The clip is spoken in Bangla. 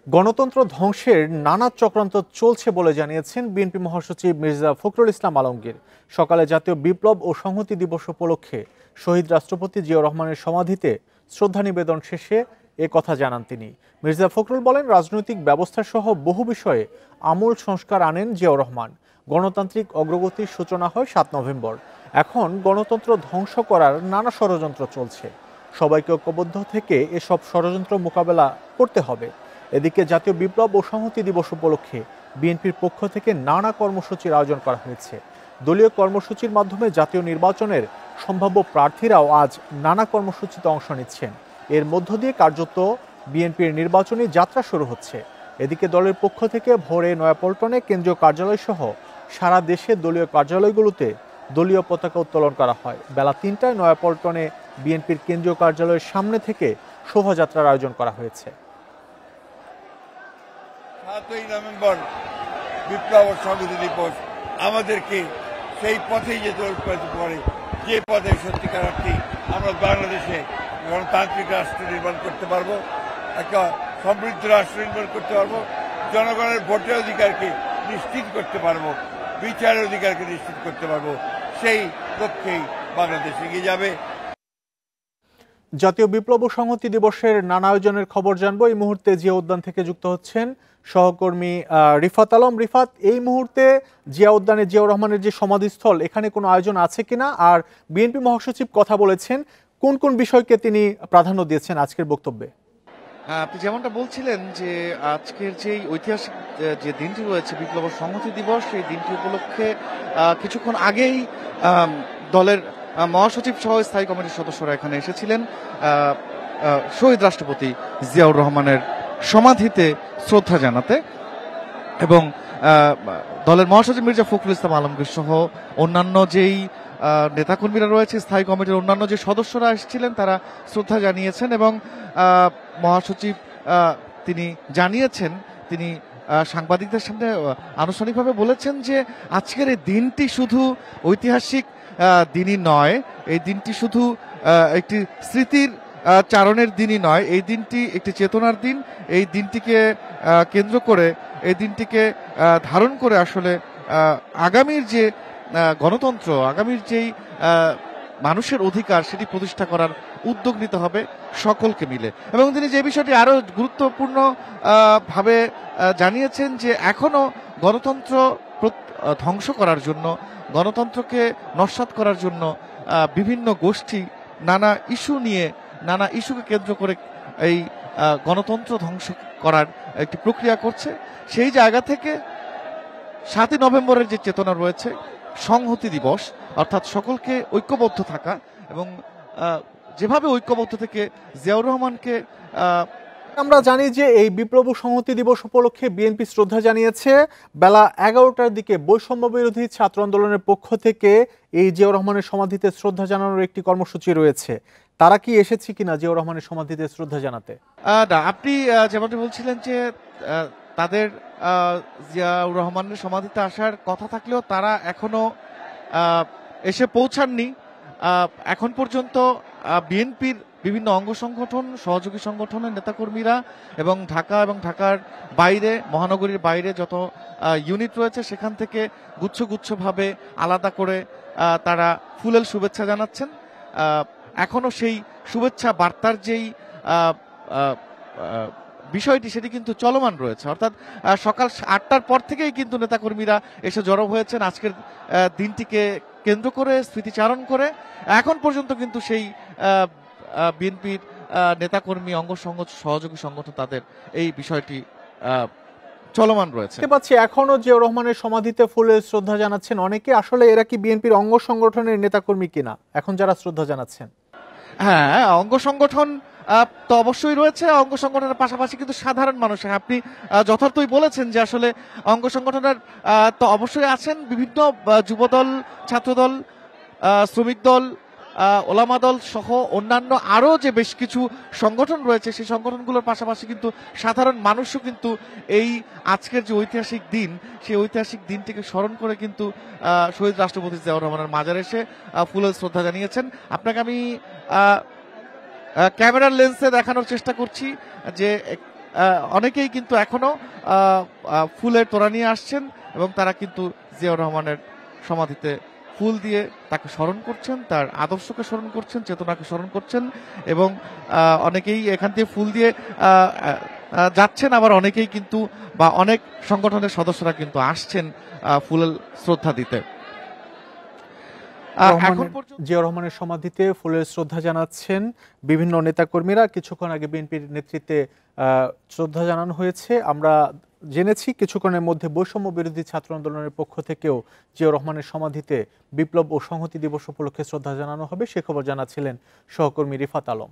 গণতন্ত্র ধ্বংসের নানা চক্রান্ত চলছে বলে জানিয়েছেন বিএনপি মহাসচিব মির্জা ফখরুল ইসলাম আলমগীর। সকালে জাতীয় বিপ্লব ও সংহতি দিবস উপলক্ষে শহীদ রাষ্ট্রপতি জিয়াউর রহমানের সমাধিতে শ্রদ্ধা নিবেদন শেষে এ কথা জানান তিনি। মির্জা ফখরুল বলেন, রাজনৈতিক ব্যবস্থা সহ বহু বিষয়ে আমূল সংস্কার আনেন জিয়াউর রহমান। গণতান্ত্রিক অগ্রগতির সূচনা হয় ৭ নভেম্বর। এখন গণতন্ত্র ধ্বংস করার নানা ষড়যন্ত্র চলছে। সবাইকে ঐক্যবদ্ধ থেকে এসব ষড়যন্ত্র মোকাবেলা করতে হবে। এদিকে জাতীয় বিপ্লব ও সংহতি দিবস উপলক্ষে বিএনপির পক্ষ থেকে নানা কর্মসূচির আয়োজন করা হয়েছে। দলীয় কর্মসূচির মাধ্যমে জাতীয় নির্বাচনের সম্ভাব্য প্রার্থীরাও আজ নানা কর্মসূচিতে অংশ নিচ্ছেন। এর মধ্য দিয়ে কার্যত বিএনপির নির্বাচনী যাত্রা শুরু হচ্ছে। এদিকে দলের পক্ষ থেকে ভোরে নয়াপল্টনে কেন্দ্রীয় কার্যালয় সহ সারা দেশে দলীয় কার্যালয়গুলোতে দলীয় পতাকা উত্তোলন করা হয়। বেলা ৩টায় নয়াপল্টনে বিএনপির কেন্দ্রীয় কার্যালয়ের সামনে থেকে শোভাযাত্রার আয়োজন করা হয়েছে। ৭ই নভেম্বর বিপ্লব ও সংহতি দিবস আমাদেরকে সেই পথেই যেতে পারে, যে পথে সত্যিকার অর্থে আমরা বাংলাদেশে গণতান্ত্রিক রাষ্ট্র নির্মাণ করতে পারবো, একটা সমৃদ্ধ রাষ্ট্র নির্মাণ করতে পারবো, জনগণের ভোটের অধিকারকে নিশ্চিত করতে পারবো, বিচারের অধিকারকে নিশ্চিত করতে পারবো। সেই লক্ষ্যেই বাংলাদেশ এগিয়ে যাবে। জাতীয় বিপ্লব ও সংহতি দিবসের নানা আয়োজনের খবর জানবো। এই মুহূর্তে জিয়া উদ্যান থেকে যুক্ত হচ্ছেন সহকর্মী রিফাত আলম। রিফাত, এই মুহূর্তে জিয়া উদ্যানে জিয়াউর রহমানের যে সমাধিস্থল, এখানে কোনো আয়োজন আছে কিনা, আর বিএনপি মহাসচিব কথা বলেছেন কোন কোন বিষয়কে তিনি প্রাধান্য দিয়েছেন আজকের বক্তব্যে? আপনি যেমনটা বলছিলেন যে আজকের যে ঐতিহাসিক যে দিনটি রয়েছে বিপ্লব ও সংহতি দিবস, সেই দিনটি উপলক্ষে কিছুক্ষণ আগেই দলের মহাসচিব সহ স্থায়ী কমিটির সদস্যরা এখানে এসেছিলেন শহীদ রাষ্ট্রপতি জিয়াউর রহমানের সমাধিতে শ্রদ্ধা জানাতে, এবং দলের মহাসচিব মির্জা ফখরুল ইসলাম আলমগীর সহ অন্যান্য যেই নেতাকর্মীরা রয়েছে, স্থায়ী কমিটির অন্যান্য যে সদস্যরা এসেছিলেন, তারা শ্রদ্ধা জানিয়েছেন। এবং মহাসচিব তিনি জানিয়েছেন, তিনি সাংবাদিকদের সামনে আনুষ্ঠানিকভাবে বলেছেন যে আজকের এই দিনটি শুধু ঐতিহাসিক দিনই নয়, এই দিনটি শুধু একটি স্মৃতির চারণের দিনই নয়, এই দিনটি একটি চেতনার দিন। এই দিনটিকে কেন্দ্র করে, এই দিনটিকে ধারণ করে আসলে আগামীর যে গণতন্ত্র, আগামীর যেই মানুষের অধিকার, সেটি প্রতিষ্ঠা করার উদ্যোগ নিতে হবে সকলকে মিলে। এবং তিনি যে বিষয়টি আরো গুরুত্বপূর্ণ ভাবে জানিয়েছেন যে এখনো গণতন্ত্র ধ্বংস করার জন্য, গণতন্ত্রকে নস্যাৎ করার জন্য বিভিন্ন গোষ্ঠী নানা ইস্যু নিয়ে, নানা ইস্যুকে কেন্দ্র করে এই গণতন্ত্র ধ্বংস করার একটি প্রক্রিয়া করছে। সেই জায়গা থেকে ৭ই নভেম্বরের যে চেতনা রয়েছে, সংহতি দিবস অর্থাৎ সকলকে ঐক্যবদ্ধ থাকা, এবং যেভাবে ঐক্যবদ্ধ থেকে জিয়াউর রহমানকে আমরা জানি যে এই বিপ্লব ও সংহতি দিবস উপলক্ষে বিএনপি শ্রদ্ধা জানিয়েছে। বেলা 11টার দিকে বৈষম্য বিরোধী ছাত্র আন্দোলনের পক্ষ থেকে এই জিয়াউর রহমানের সমাধিতে শ্রদ্ধা জানানোর একটি কর্মসূচি রয়েছে। তারা কি এসেছে কিনা জিয়াউর রহমানের সমাধিতে শ্রদ্ধা জানাতে? না, আপনি যেমনটি বলছিলেন যে তাদের জিয়াউর রহমানের সমাধিতে আসার কথা থাকলেও তারা এখনো এসে পৌঁছাননি। এখন পর্যন্ত বিএনপির বিভিন্ন অঙ্গ সংগঠন, সহযোগী সংগঠনের নেতাকর্মীরা এবং ঢাকা এবং ঢাকার বাইরে, মহানগরীর বাইরে যত ইউনিট রয়েছে, সেখান থেকে গুচ্ছ গুচ্ছভাবে আলাদা করে তারা ফুলেল শুভেচ্ছা জানাচ্ছেন। এখনো সেই শুভেচ্ছা বার্তার যেই বিষয়টি, সেটি কিন্তু চলমান রয়েছে। অর্থাৎ সকাল ৮টার পর থেকেই কিন্তু নেতাকর্মীরা এসে জড়ো হয়েছেন আজকের দিনটিকে কেন্দ্র করে, স্মৃতিচারণ করে। এখন পর্যন্ত কিন্তু সেই বিএনপির নেতাকর্মী, অঙ্গ সহযোগী সংগঠন, তাদের এই বিষয়টি চলমান রয়েছে। পাচ্ছি এখনো জিয়াউর রহমানের সমাধিতে ফুলের শ্রদ্ধা জানাচ্ছেন অনেকে। আসলে এরা কি বিএনপির অঙ্গ সংগঠনের নেতাকর্মী কিনা এখন যারা শ্রদ্ধা জানাচ্ছেন? হ্যাঁ, অঙ্গ সংগঠন তো অবশ্যই রয়েছে। অঙ্গ সংগঠনের পাশাপাশি কিন্তু সাধারণ মানুষ, আপনি যথার্থই বলেছেন যে আসলে অঙ্গ সংগঠনের তো অবশ্যই আছেন। বিভিন্ন যুবদল, ছাত্রদল, শ্রমিক দল, ওলামা দল সহ অন্যান্য আরো যে বেশ কিছু সংগঠন রয়েছে, সেই সংগঠনগুলোর পাশাপাশি কিন্তু সাধারণ মানুষও কিন্তু এই আজকের যে ঐতিহাসিক দিন, সেই ঐতিহাসিক দিনটিকে স্মরণ করে কিন্তু শহীদ রাষ্ট্রপতি জিয়াউর রহমানের মাজারে এসে ফুলের শ্রদ্ধা জানিয়েছেন। আপনাকে আমি ক্যামেরার লেন্সে দেখানোর চেষ্টা করছি যে অনেকেই কিন্তু এখনো ফুলের তোড়া নিয়ে আসছেন এবং তারা কিন্তু জিয়াউর রহমানের সমাধিতে ফুল দিয়ে তাকে স্মরণ করছেন, তার আদর্শকে স্মরণ করছেন, চেতনাকে স্মরণ করছেন এবং অনেকেই এখান থেকে ফুল দিয়ে যাচ্ছেন, আবার অনেকেই কিন্তু বা অনেক সংগঠনের সদস্যরা কিন্তু আসছেন ফুলের শ্রদ্ধা দিতে। এখন পর্যন্ত জিয়াউর রহমানের সমাধিতে ফুলের শ্রদ্ধা জানাচ্ছেন বিভিন্ন নেতাকর্মীরা। কিছুক্ষণ আগে বিএনপির নেতৃত্বে শ্রদ্ধা জানানো হয়েছে। আমরা জেনেছি কিছুক্ষণের মধ্যে বৈষম্য বিরোধী ছাত্র আন্দোলনের পক্ষ থেকেও জিয়াউর রহমানের সমাধিতে বিপ্লব ও সংহতি দিবস উপলক্ষে শ্রদ্ধা জানানো হবে। সে খবর জানাচ্ছিলেন সহকর্মী রিফাত আলম।